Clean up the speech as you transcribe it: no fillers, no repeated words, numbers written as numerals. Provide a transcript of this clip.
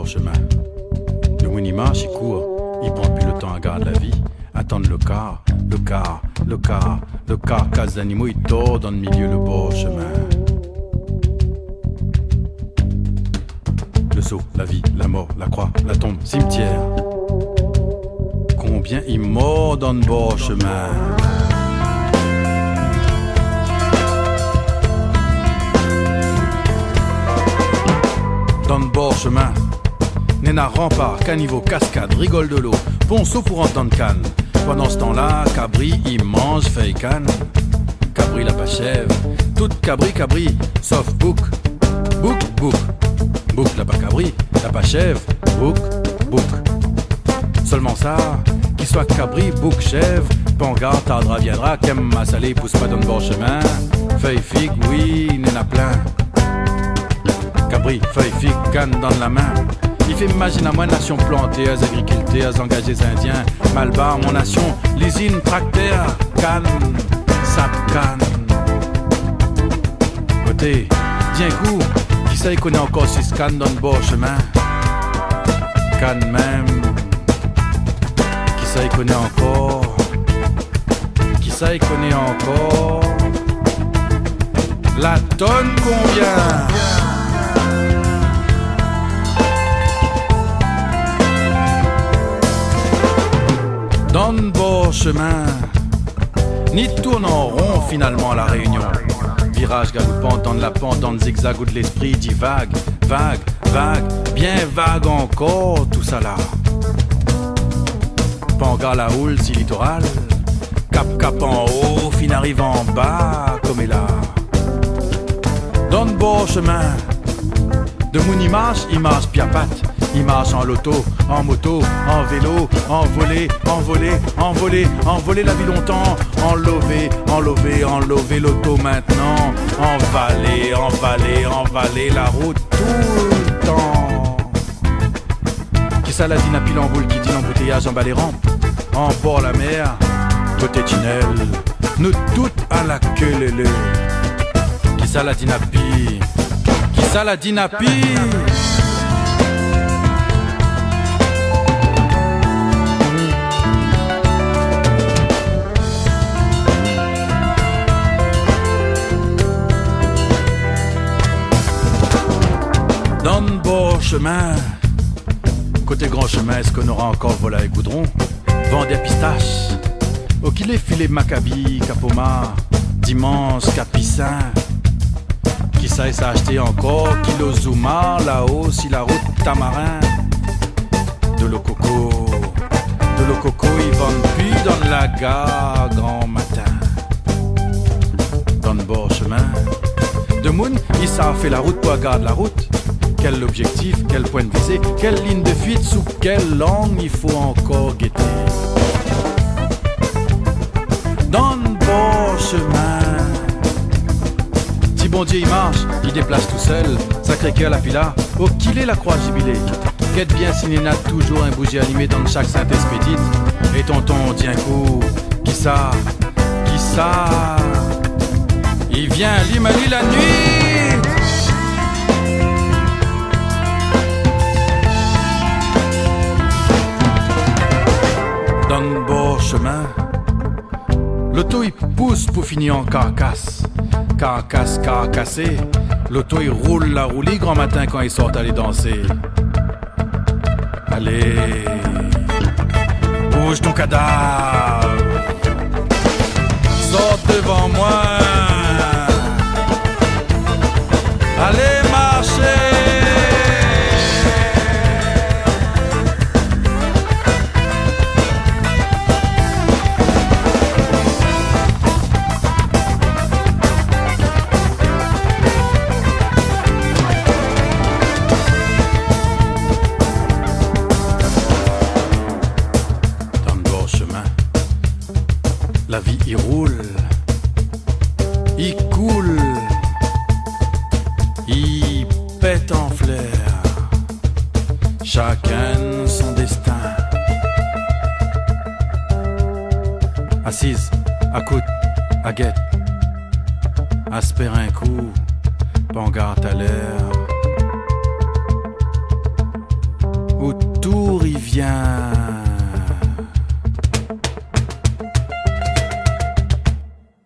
bord chemin. Le mouni marche, il court, il prend plus le temps à garder la vie. Attendre le car, casse d'animaux, il dort dans le milieu le bord chemin. Le saut, la vie, la mort, la croix, la tombe, cimetière. Combien il mord dans le bord chemin. Dans le bord chemin, Néna rempart, caniveau, cascade, rigole de l'eau, ponceau pour entendre canne. Pendant ce temps-là, Cabri, il mange, fait canne. Cabri la pas chèvre, toute Cabri, sauf Bouc. Bouc la pas Cabri, la pas chèvre, Bouc. Seulement ça, qu'il soit Cabri, Bouc, chèvre, Pangar, tardera, viendra, qu'aime ma salée, pousse pas dans le bord chemin. Feuille figue, oui, Néna plein. Cabri, feuille figue, canne dans la main. Il fait imaginer à moi nation plantée, à agriculteurs, à engagés indiens, Malbar, mon nation, l'usine, tracteur, canne, sap canne. Côté, bien coup, qui ça y connaît encore 6 cannes dans le bord chemin? Canne même, qui ça y connaît encore? Qui ça y connaît encore? La tonne combien? Dans le bord chemin, ni tourne en rond finalement à la réunion. Virage galopant dans la pente, dans le zigzag où de l'esprit dit vague, bien vague encore, tout ça là. Panga la houle, si littoral, cap en haut, fin arrive en bas, comme est là. Dans le bord chemin, de mon il marche pied à patte. Il marche en loto, en moto, en vélo, envolé la vie longtemps, enlevé l'auto maintenant, envalé la route tout le temps. Qui ça la dîne à pile en boule, qui dit l'embouteillage en bas les rampes, en bord la mer, côté tunnel, nous toutes à la queue lélé. Qui ça la dîne à pile, qui ça la dîne à pile. Dans le bord chemin, côté grand chemin, est-ce qu'on aura encore volaille goudron, vent des pistaches, au qu'il est filet Maccabi, Capoma, d'immenses capissin, qui sait s'acheter encore, kilo Zuma, là-haut, si la route tamarin, de l'eau coco, ils vendent puis dans la gare, grand matin, dans le bord chemin, de Moon, ils savent faire la route pour garder la route. Quel objectif, quel point de visée, quelle ligne de fuite, sous quelle langue il faut encore guetter. Dans le bord chemin, si bon Dieu il marche, il déplace tout seul, sacré cœur la pila, au qu'il est la croix jubilée. Quête bien cinéna, toujours un bougie allumé dans chaque Saint-Expédite. Et tonton dit un coup, qui ça, il vient limaler la nuit. Dans le bord chemin, l'auto il pousse pour finir en carcasse, carcassé. L'auto il roule la roulie grand matin quand ils sortent aller danser. Allez, bouge ton cadavre, sors devant moi. Allez marcher. La vie il roule, il coule, il pète en fleurs, chacun son destin. Assise, à coude, à guette, aspire un coup, prends garde à l'air. autour il vient.